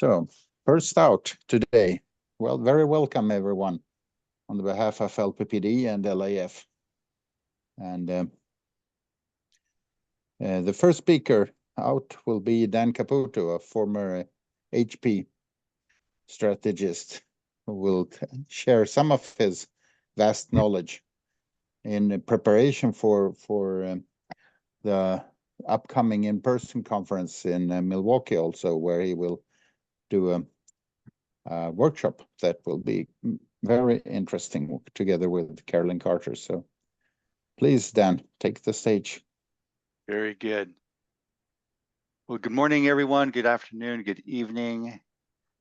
So, first out today, well, very welcome everyone on the behalf of LPPDE and LAF. And the first speaker out will be Dan Caputo, a former HP strategist, who will share some of his vast knowledge in preparation for the upcoming in-person conference in Milwaukee also, where he will do a workshop that will be very interesting together with Carolyn Carter. So please, Dan, take the stage. Very good. Well, good morning, everyone. Good afternoon, good evening.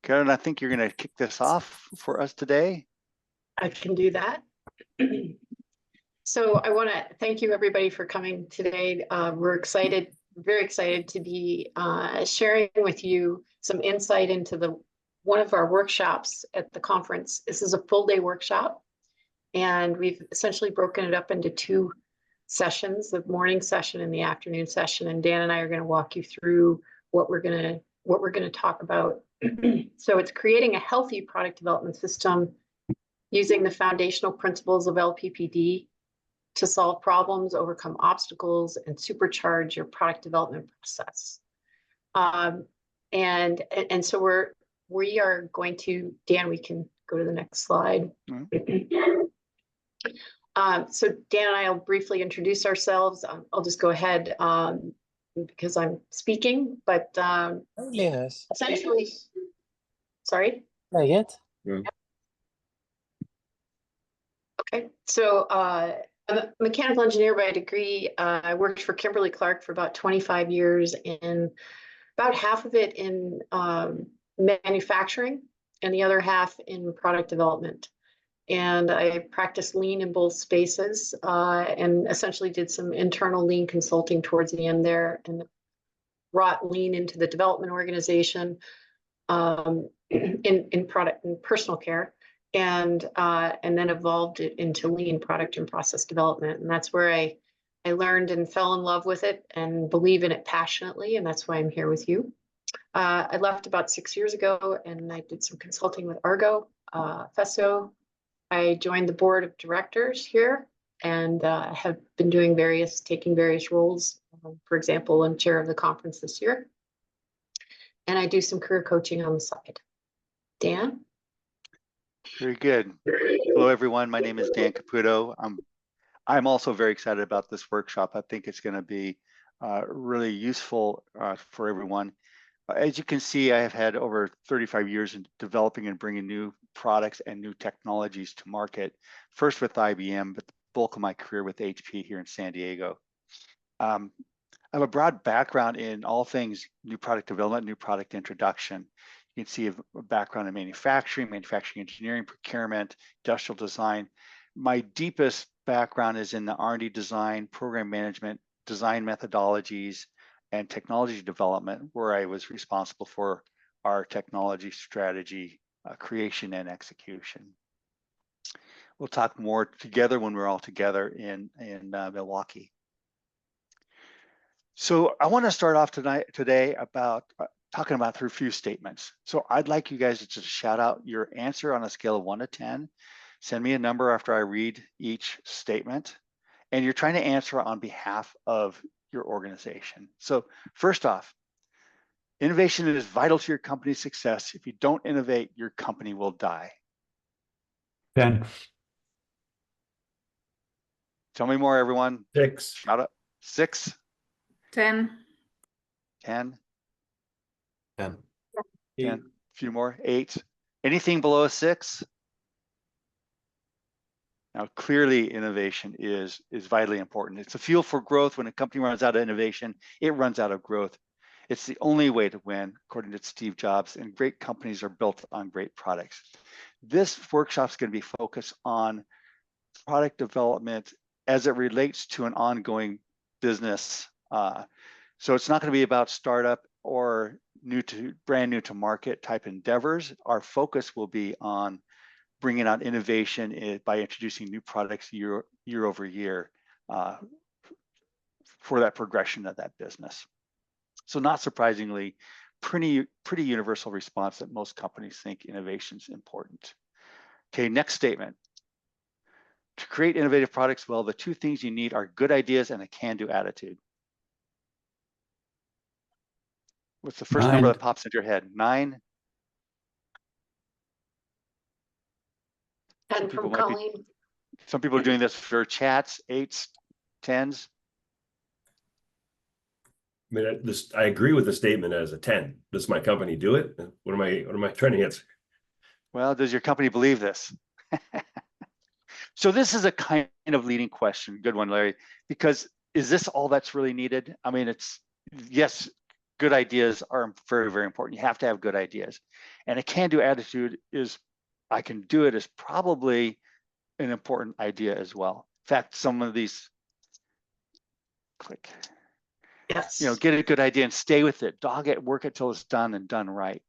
Carolyn, I think you're going to kick this off for us today. I can do that. So I want to thank you, everybody, for coming today. We're excited, very excited to be sharing with you some insight into one of our workshops at the conference. This is a full-day workshop, and we've essentially broken it up into two sessions, the morning session and the afternoon session. And Dan and I are going to walk you through what we're going to talk about. So it's creating a healthy product development system using the foundational principles of LPPD to solve problems, overcome obstacles, and supercharge your product development process. And so we are going to, Dan, we can go to the next slide. Mm-hmm. So Dan and I will briefly introduce ourselves. I'll just go ahead because I'm speaking, but yes. Essentially, sorry? Not yet. Yeah. Okay, so I'm a mechanical engineer by degree. I worked for Kimberly-Clark for about 25 years, and about half of it in manufacturing and the other half in product development. And I practiced lean in both spaces and essentially did some internal lean consulting towards the end there, and brought lean into the development organization in product and personal care, and then evolved it into lean product and process development. And that's where I learned and fell in love with it and believe in it passionately, and that's why I'm here with you. I left about 6 years ago, and I did some consulting with Argo, Fesso. I joined the board of directors here and have been taking various roles. For example, I'm chair of the conference this year. And I do some career coaching on the side. Dan? Very good. Hello, everyone. My name is Dan Caputo. I'm also very excited about this workshop. I think it's going to be really useful for everyone. As you can see, I have had over 35 years in developing and bringing new products and new technologies to market, first with IBM, but the bulk of my career with HP here in San Diego. I have a broad background in all things new product development, new product introduction. You can see a background in manufacturing engineering, procurement, industrial design. My deepest background is in the R&D design, program management, design methodologies, and technology development, where I was responsible for our technology strategy creation and execution. We'll talk more together when we're all together in Milwaukee. So I want to start off today about talking about through a few statements. So I'd like you guys to just shout out your answer on a scale of 1 to 10. Send me a number after I read each statement. And you're trying to answer on behalf of your organization. So first off, innovation is vital to your company's success. If you don't innovate, your company will die. 10. Tell me more, everyone. 6. Shout out. 6. 10. 10. 10. 10. A few more. 8. Anything below a 6? Now, clearly, innovation is vitally important. It's a fuel for growth. When a company runs out of innovation, it runs out of growth. It's the only way to win, according to Steve Jobs, and great companies are built on great products. This workshop is going to be focused on product development as it relates to an ongoing business. So it's not going to be about startup or brand new to market type endeavors. Our focus will be on bringing out innovation by introducing new products year over year for that progression of that business. So not surprisingly, pretty universal response that most companies think innovation is important. Okay, next statement. To create innovative products, well, the two things you need are good ideas and a can-do attitude. What's the first number 9. that pops into your head? 9? And from Colleen. Some people are doing this for chats, 8s, 10s. I mean, I agree with the statement as a 10. Does my company do it? What am I trying to answer? Well, does your company believe this? So this is a kind of leading question. Good one, Larry, because is this all that's really needed? I mean, yes, good ideas are very, very important. You have to have good ideas. And a can-do attitude is, I can do it, is probably an important idea as well. In fact, some of these, click. Yes. Get a good idea and stay with it. Dog it, work it till it's done and done right.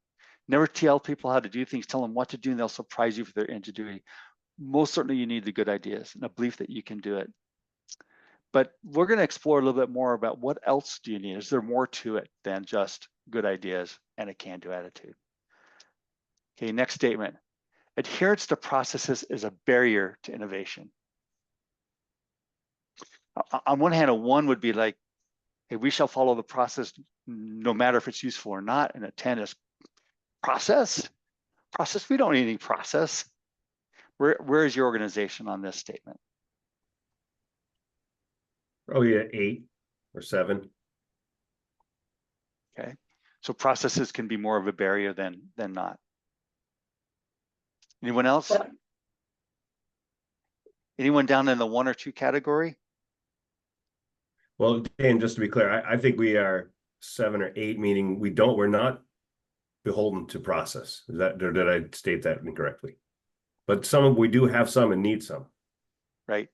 Never tell people how to do things. Tell them what to do, and they'll surprise you for their ingenuity. Most certainly, you need the good ideas and a belief that you can do it. But we're going to explore a little bit more about what else do you need? Is there more to it than just good ideas and a can-do attitude? Okay, next statement. Adherence to processes is a barrier to innovation. On one hand, a 1 would be like, hey, we shall follow the process no matter if it's useful or not. And a 10 is process. We don't need any process. Where is your organization on this statement? Oh yeah, 8 or 7. Okay, so processes can be more of a barrier than not. Anyone else? Anyone down in the 1 or 2 category? Well, Dan, just to be clear, I think we are 7 or 8, meaning we're not beholden to process. Is that, or did I state that incorrectly? But we do have some and need some. Right.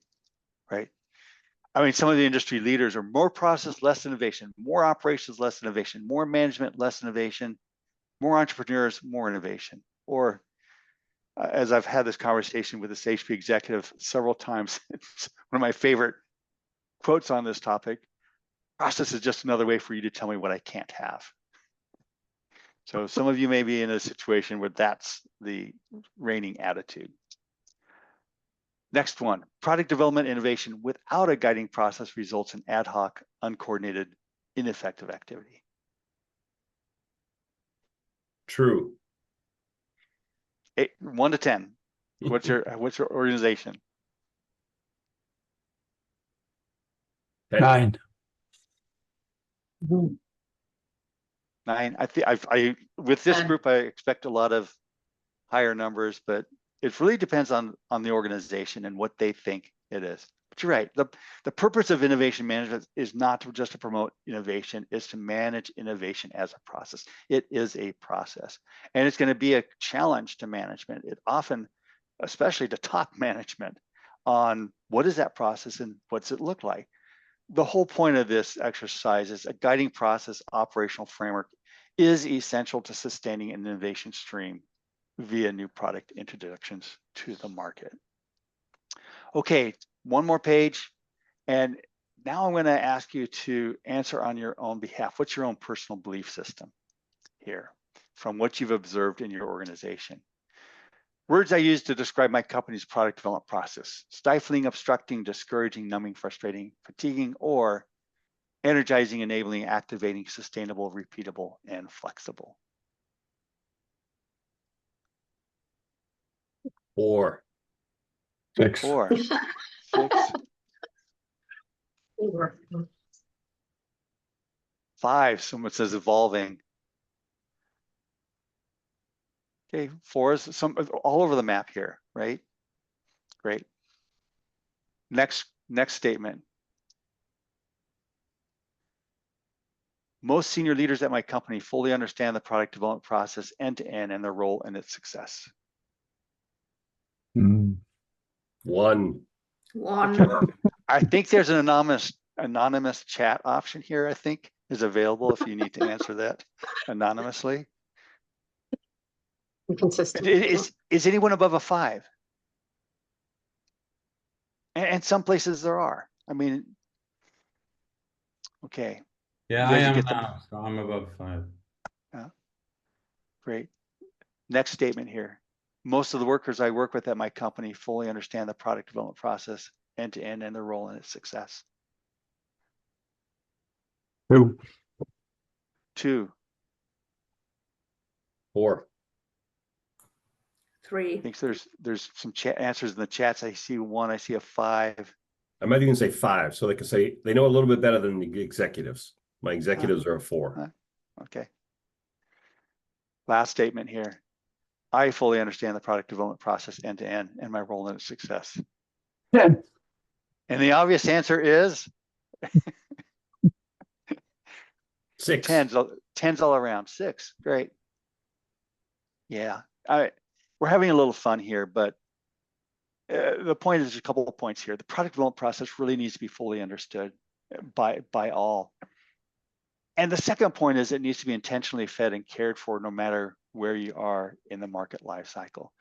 I mean, some of the industry leaders are more process, less innovation, more operations, less innovation, more management, less innovation, more entrepreneurs, more innovation. Or as I've had this conversation with this HP executive several times, it's one of my favorite quotes on this topic. Process is just another way for you to tell me what I can't have. So some of you may be in a situation where that's the reigning attitude. Next one, product development innovation without a guiding process results in ad hoc, uncoordinated, ineffective activity. True. 1 to 10. What's your organization? 9. 9. I with this group, I expect a lot of higher numbers, but it really depends on the organization and what they think it is. But you're right. The purpose of innovation management is not just to promote innovation, it's to manage innovation as a process. It is a process, and it's going to be a challenge to management. It often, especially to top management, on what is that process and what's it look like. The whole point of this exercise is a guiding process operational framework is essential to sustaining an innovation stream via new product introductions to the market. Okay, one more page. And now I'm going to ask you to answer on your own behalf. What's your own personal belief system here from what you've observed in your organization? Words I use to describe my company's product development process: stifling, obstructing, discouraging, numbing, frustrating, fatiguing, or energizing, enabling, activating, sustainable, repeatable, and flexible. 4. 6. 4. 6. 5. Someone says evolving. Okay, 4 is all over the map here, right? Great. Next statement. Most senior leaders at my company fully understand the product development process end to end and their role in its success. 1. Okay. I think there's an anonymous chat option here, I think is available if you need to answer that anonymously. Consistent. Is anyone above a 5? And some places there are. I mean, okay. Yeah, I am now, so I'm above 5. Great. Next statement here. Most of the workers I work with at my company fully understand the product development process end to end and their role in its success. 2. 2, 4. 3. I think there's some answers in the chats. I see 1, I see a 5. I might even say 5, so they can say they know a little bit better than the executives. My executives are a 4. Okay. Last statement here. I fully understand the product development process end to end and my role in its success. 10. And the obvious answer is 6. 10s all around. 6. Great. Yeah. We're having a little fun here, but the point is a couple of points here. The product development process really needs to be fully understood by all. And the second point is it needs to be intentionally fed and cared for no matter where you are in the market life cycle.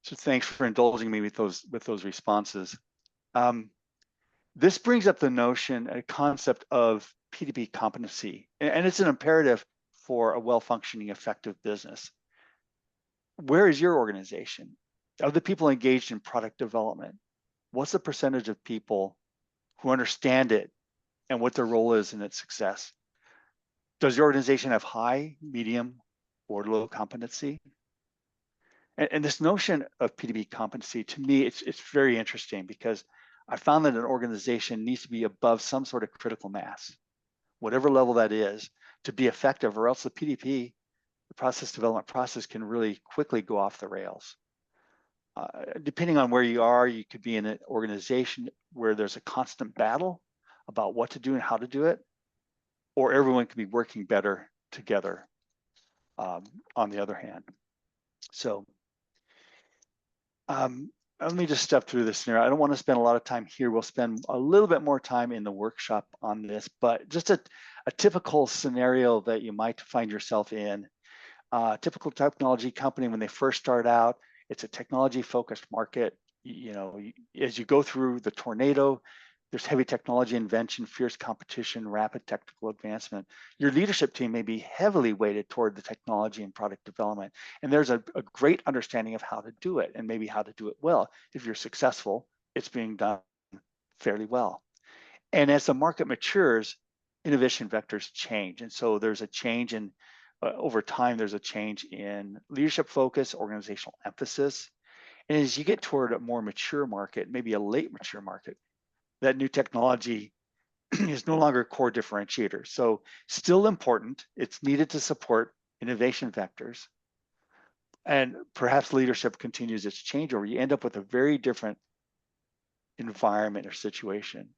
So thanks for indulging me with those responses. This brings up the notion, a concept of P2P competency, and it's an imperative for a well-functioning, effective business. Where is your organization? Of the people engaged in product development, what's the percentage of people who understand it and what their role is in its success? Does your organization have high, medium, or low competency? And this notion of P2P competency, to me, it's very interesting because I found that an organization needs to be above some sort of critical mass, whatever level that is, to be effective, or else the P2P, the process development process, can really quickly go off the rails. Depending on where you are, you could be in an organization where there's a constant battle about what to do and how to do it, or everyone can be working better together on the other hand. So let me just step through this scenario. I don't want to spend a lot of time here. We'll spend a little bit more time in the workshop on this, but just a typical scenario that you might find yourself in. Typical technology company, when they first start out, it's a technology focused market. You know, as you go through the tornado, there's heavy technology invention, fierce competition, rapid technical advancement. Your leadership team may be heavily weighted toward the technology and product development. And there's a great understanding of how to do it and maybe how to do it well. If you're successful, it's being done fairly well. And as the market matures, innovation vectors change. And so there's a change in, over time, there's a change in leadership focus, organizational emphasis. And as you get toward a more mature market, maybe a late mature market, that new technology is no longer a core differentiator. So still important, it's needed to support innovation vectors. And perhaps leadership continues its changeover. You end up with a very different environment or situation.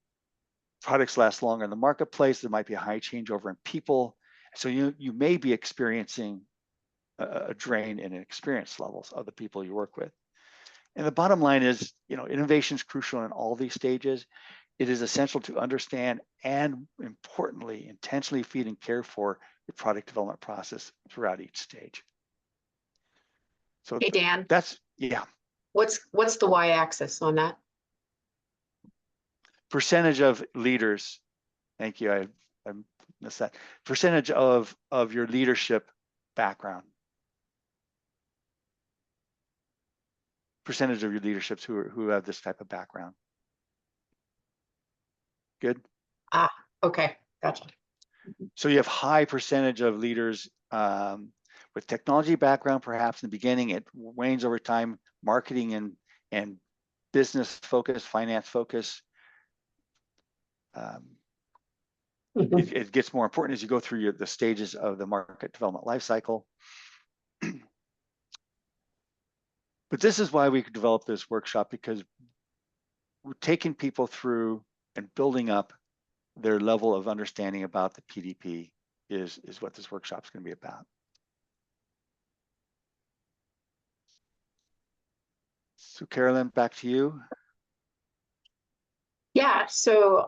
Products last longer in the marketplace. There might be a high changeover in people. So you may be experiencing a drain in experience levels of the people you work with. And the bottom line is, you know, innovation is crucial in all these stages. It is essential to understand and, importantly, intentionally feed and care for your product development process throughout each stage. So Hey, Dan. That's, yeah. What's the y-axis on that? Percentage of leaders. Thank you. I missed that. Percentage of your leadership background. Percentage of your leaderships who have this type of background. Good. Ah, okay, gotcha. So you have high percentage of leaders with technology background, perhaps in the beginning. It wanes over time. Marketing and business focus, finance focus. It gets more important as you go through the stages of the market development life cycle. But this is why we could develop this workshop, because we're taking people through and building up their level of understanding about the PDP is what this workshop is going to be about. So Carolyn, back to you. Yeah, so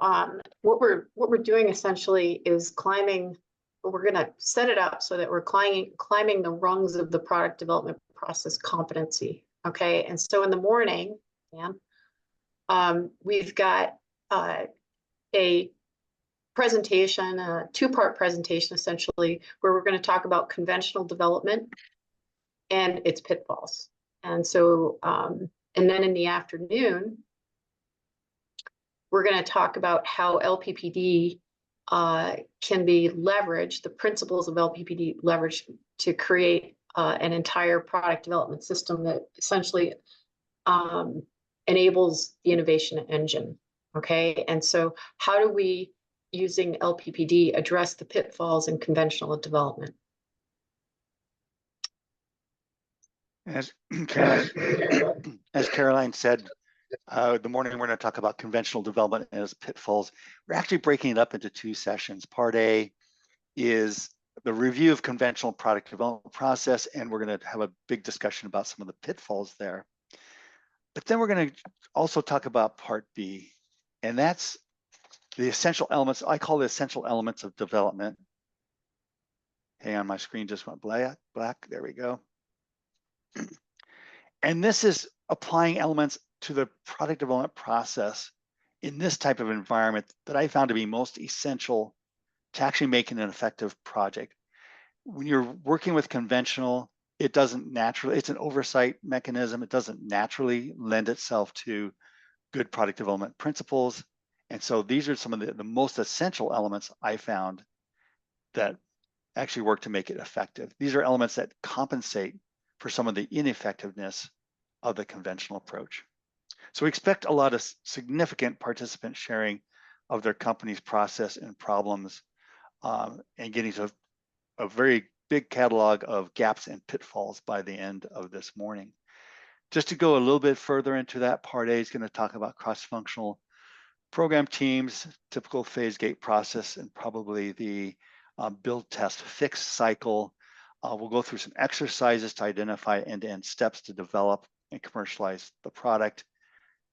what we're doing essentially is climbing. We're going to set it up so that we're climbing the rungs of the product development process competency. Okay, and so in the morning, Dan, we've got a presentation, a two-part presentation essentially, where we're going to talk about conventional development and its pitfalls. And so, and then in the afternoon, we're going to talk about how LPPD can be leveraged, the principles of LPPD leveraged to create an entire product development system that essentially enables the innovation engine. Okay, and so how do we, using LPPD, address the pitfalls in conventional development? As Caroline said, the morning we're going to talk about conventional development and its pitfalls. We're actually breaking it up into two sessions. Part A is the review of conventional product development process, and we're going to have a big discussion about some of the pitfalls there. But then we're going to also talk about Part B, and that's the essential elements. I call the essential elements of development. Hang on, my screen just went black. There we go. And this is applying elements to the product development process in this type of environment that I found to be most essential to actually making an effective project. When you're working with conventional, it doesn't naturally, it's an oversight mechanism. It doesn't naturally lend itself to good product development principles. And so these are some of the most essential elements I found that actually work to make it effective. These are elements that compensate for some of the ineffectiveness of the conventional approach. So we expect a lot of significant participant sharing of their company's process and problems, and getting to a very big catalog of gaps and pitfalls by the end of this morning. Just to go a little bit further into that, Part A is going to talk about cross-functional program teams, typical phase gate process, and probably the build, test, fix cycle. We'll go through some exercises to identify end-to-end steps to develop and commercialize the product,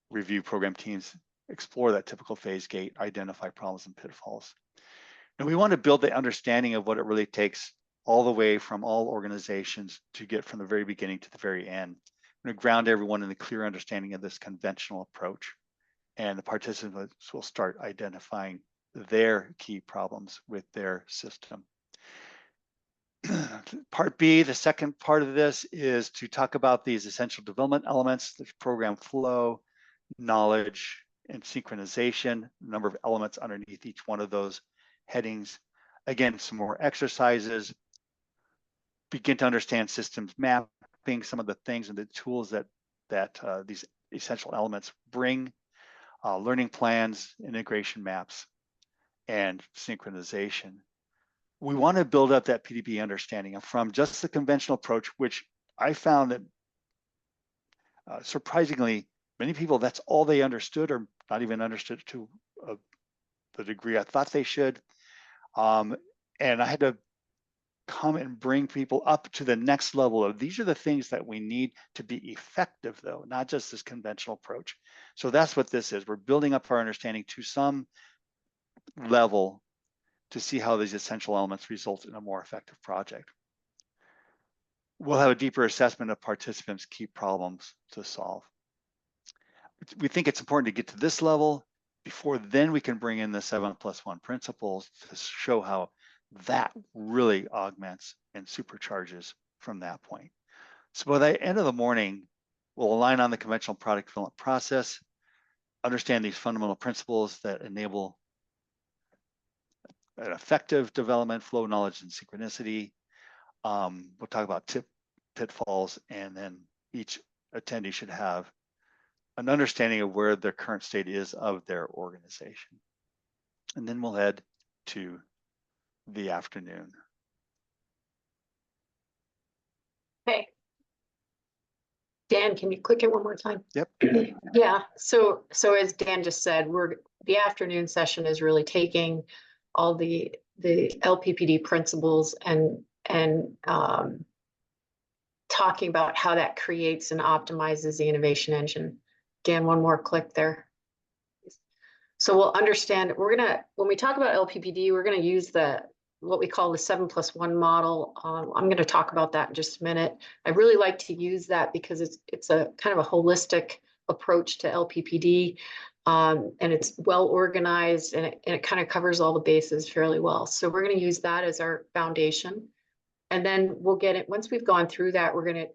review program teams, explore that typical phase gate, identify problems and pitfalls. And we want to build the understanding of what it really takes all the way from all organizations to get from the very beginning to the very end. I'm going to ground everyone in the clear understanding of this conventional approach, and the participants will start identifying their key problems with their system. Part B, the second part of this, is to talk about these essential development elements, the program flow, knowledge, and synchronization, the number of elements underneath each one of those headings. Again, some more exercises, begin to understand systems mapping, some of the things and the tools that these essential elements bring, learning plans, integration maps, and synchronization. We want to build up that PDP understanding from just the conventional approach, which I found that surprisingly, many people, that's all they understood, or not even understood to the degree I thought they should. And I had to come and bring people up to the next level of, these are the things that we need to be effective, though, not just this conventional approach. So that's what this is. We're building up our understanding to some level to see how these essential elements result in a more effective project. We'll have a deeper assessment of participants' key problems to solve. We think it's important to get to this level before then we can bring in the 7+1 principles to show how that really augments and supercharges from that point. So by the end of the morning, we'll align on the conventional product development process, understand these fundamental principles that enable an effective development, flow, knowledge, and synchronicity. We'll talk about pitfalls, and then each attendee should have an understanding of where their current state is of their organization. And then we'll head to the afternoon. Okay. Dan, can you click it one more time? Yep. Yeah, so as Dan just said, the afternoon session is really taking all the LPPD principles and talking about how that creates and optimizes the innovation engine. Dan, one more click there. So we'll understand, when we talk about LPPD, we're gonna use what we call the 7+1 model. I'm gonna talk about that in just a minute. I really like to use that because it's a kind of a holistic approach to LPPD. And it's well organized, and it kind of covers all the bases fairly well. So we're going to use that as our foundation. And then we'll get it, once we've gone through that, we're going to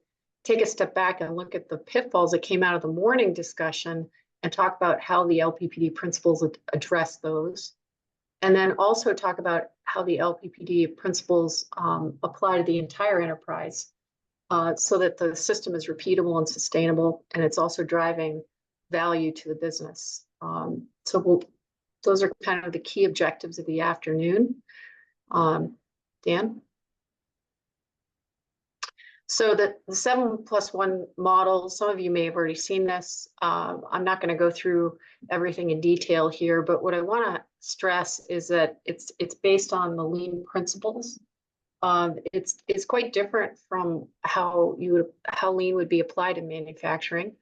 take a step back and look at the pitfalls that came out of the morning discussion and talk about how the LPPD principles address those. And then also talk about how the LPPD principles apply to the entire enterprise, so that the system is repeatable and sustainable, and it's also driving value to the business. Those are kind of the key objectives of the afternoon. Dan? So the 7+1 model, some of you may have already seen this. I'm not going to go through everything in detail here, but what I want to stress is that it's based on the lean principles. It's quite different from how lean would be applied in manufacturing,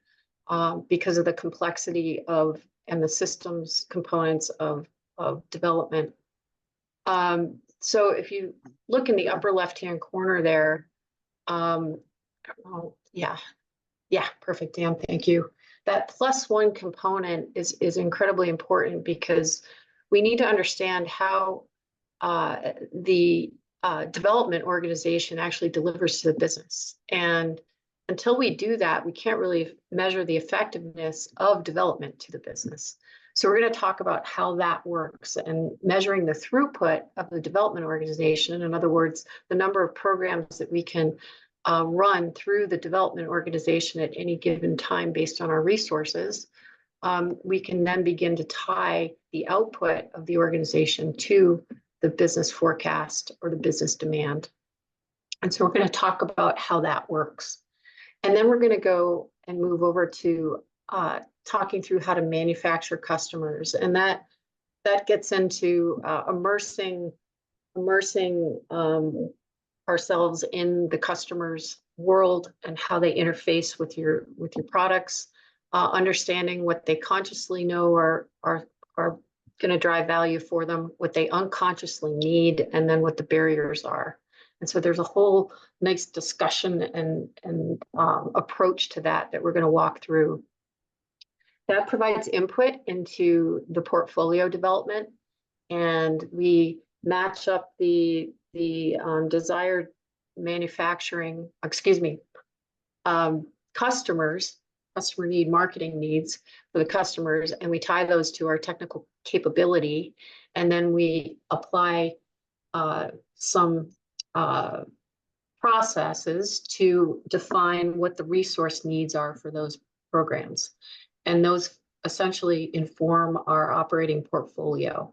because of the complexity and the systems components of development. So if you look in the upper left-hand corner there, yeah, perfect, Dan, thank you. That +1 component is incredibly important, because we need to understand how the development organization actually delivers to the business. And until we do that, we can't really measure the effectiveness of development to the business. So we're going to talk about how that works and measuring the throughput of the development organization. In other words, the number of programs that we can run through the development organization at any given time based on our resources. We can then begin to tie the output of the organization to the business forecast or the business demand. And so we're going to talk about how that works. And then we're going to go and move over to talking through how to manufacture customers. And that gets into immersing ourselves in the customer's world and how they interface with your products, understanding what they consciously know are going to drive value for them, what they unconsciously need, and then what the barriers are. And so there's a whole nice discussion and approach to that we're going to walk through. That provides input into the portfolio development, and we match up the desired manufacturing, customer need, marketing needs for the customers, and we tie those to our technical capability, and then we apply some processes to define what the resource needs are for those programs. And those essentially inform our operating portfolio.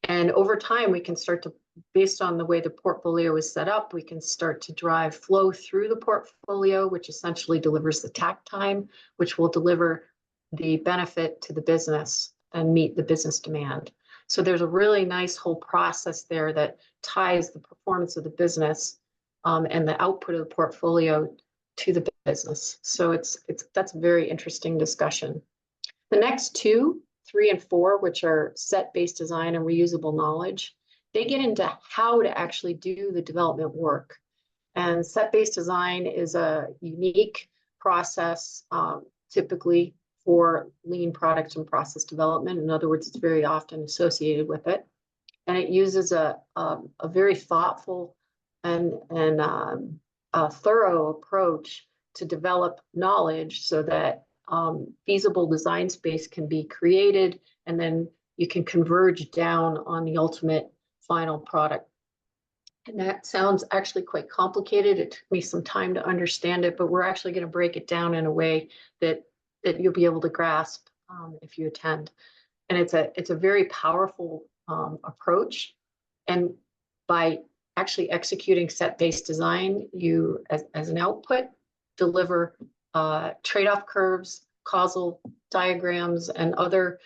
And over time, we can start to, based on the way the portfolio is set up, we can start to drive flow through the portfolio, which essentially delivers the takt time, which will deliver the benefit to the business and meet the business demand. So there's a really nice whole process there that ties the performance of the business and the output of the portfolio to the business. So that's a very interesting discussion. The next 2, 3, and 4, which are set-based design and reusable knowledge, they get into how to actually do the development work. And set-based design is a unique process, typically for lean product and process development. In other words, it's very often associated with it. And it uses a very thoughtful and a thorough approach to develop knowledge so that feasible design space can be created, and then you can converge down on the ultimate final product. And that sounds actually quite complicated. It took me some time to understand it, but we're actually going to break it down in a way that you'll be able to grasp if you attend. And it's a very powerful approach. And by actually executing set-based design, you, as an output, deliver trade-off curves, causal diagrams, and other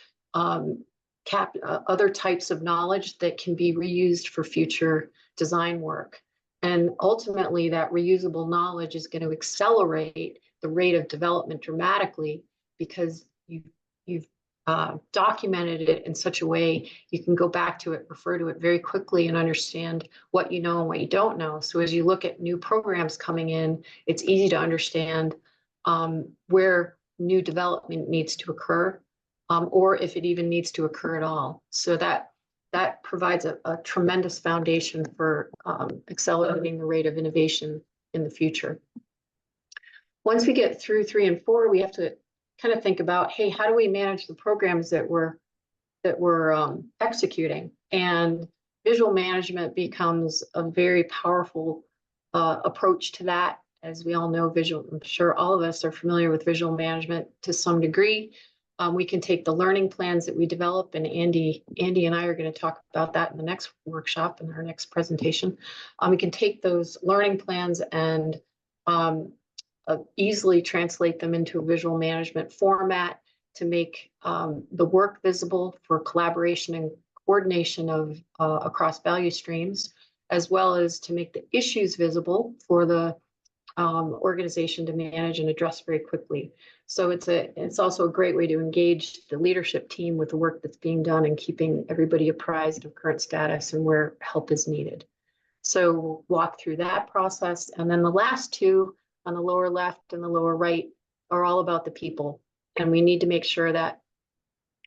types of knowledge that can be reused for future design work. And ultimately, that reusable knowledge is going to accelerate the rate of development dramatically, because you've documented it in such a way you can go back to it, refer to it very quickly, and understand what you know and what you don't know. So as you look at new programs coming in, it's easy to understand where new development needs to occur, or if it even needs to occur at all. So that provides a tremendous foundation for accelerating the rate of innovation in the future. Once we get through 3 and 4, we have to kind of think about, hey, how do we manage the programs that we're executing? And visual management becomes a very powerful approach to that. As we all know, I'm sure all of us are familiar with visual management to some degree. We can take the learning plans that we develop, and Andy and I are going to talk about that in the next workshop, in our next presentation. We can take those learning plans and easily translate them into a visual management format to make the work visible for collaboration and coordination of across value streams, as well as to make the issues visible for the organization to manage and address very quickly. So it's also a great way to engage the leadership team with the work that's being done and keeping everybody apprised of current status and where help is needed. So we'll walk through that process. And then the last two on the lower left and the lower right are all about the people. And we need to make sure that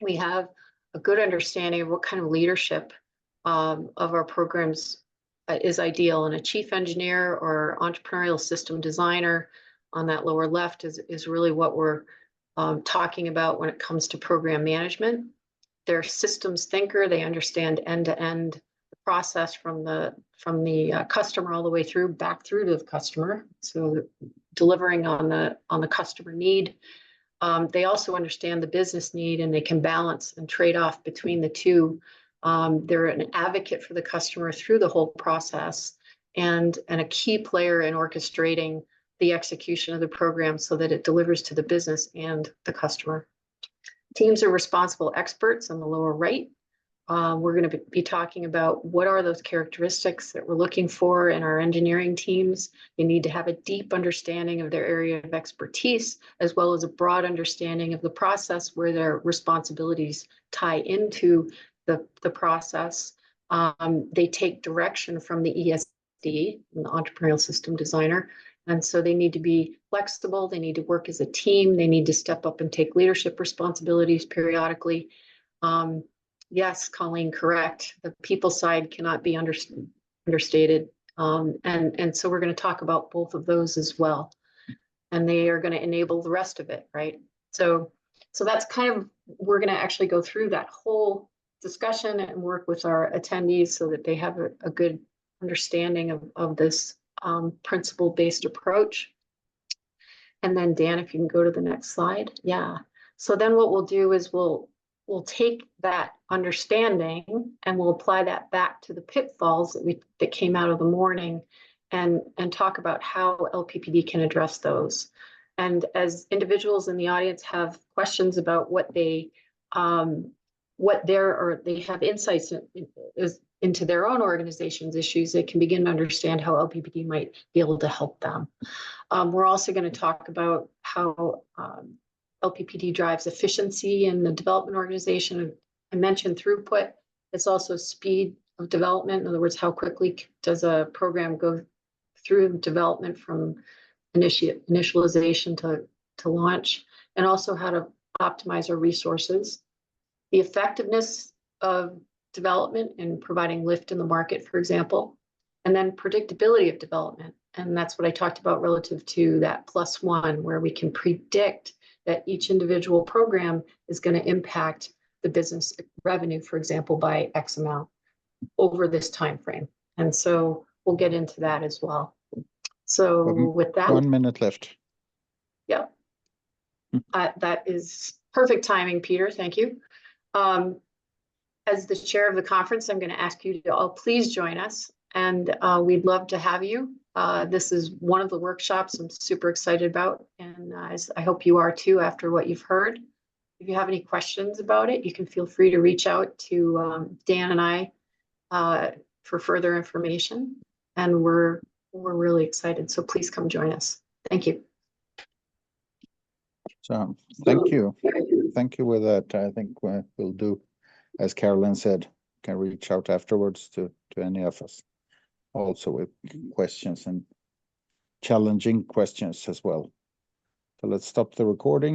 we have a good understanding of what kind of leadership of our programs is ideal. And a chief engineer or entrepreneurial system designer on that lower left is really what we're talking about when it comes to program management. They're systems thinker. They understand end-to-end the process from the customer all the way through, back through to the customer. So delivering on the customer need. They also understand the business need, and they can balance and trade off between the two. They're an advocate for the customer through the whole process, and a key player in orchestrating the execution of the program so that it delivers to the business and the customer. Teams are responsible experts on the lower right. We're going to be talking about what are those characteristics that we're looking for in our engineering teams. They need to have a deep understanding of their area of expertise, as well as a broad understanding of the process where their responsibilities tie into the process. They take direction from the ESD, the entrepreneurial system designer. And so they need to be flexible. They need to work as a team. They need to step up and take leadership responsibilities periodically. Yes, Colleen, correct. The people side cannot be understated. And so we're going to talk about both of those as well. And they are going to enable the rest of it, right? So that's kind of, we're going to actually go through that whole discussion and work with our attendees so that they have a good understanding of this principle-based approach. And then Dan, if you can go to the next slide. Yeah. So then what we'll do is we'll take that understanding and we'll apply that back to the pitfalls that came out of the morning and talk about how LPPD can address those. And as individuals in the audience have questions about what they have insights into their own organization's issues, they can begin to understand how LPPD might be able to help them. We're also going to talk about how LPPD drives efficiency in the development organization. I mentioned throughput. It's also speed of development. In other words, how quickly does a program go through development from initialization to launch, and also how to optimize our resources. The effectiveness of development and providing lift in the market, for example, and then predictability of development. And that's what I talked about relative to that +1, where we can predict that each individual program is going to impact the business revenue, for example, by X amount over this time frame. And so we'll get into that as well. So with that, 1 minute left. Yeah, that is perfect timing, Peter. Thank you. As the chair of the conference, I'm going to ask you to all please join us, and we'd love to have you. This is one of the workshops I'm super excited about, and I hope you are too after what you've heard. If you have any questions about it, you can feel free to reach out to Dan and I for further information, and we're really excited. So please come join us. Thank you. So thank you. Thank you with that. I think we'll do, as Carolyn said, can reach out afterwards to any of us, also with questions and challenging questions as well. So let's stop the recording.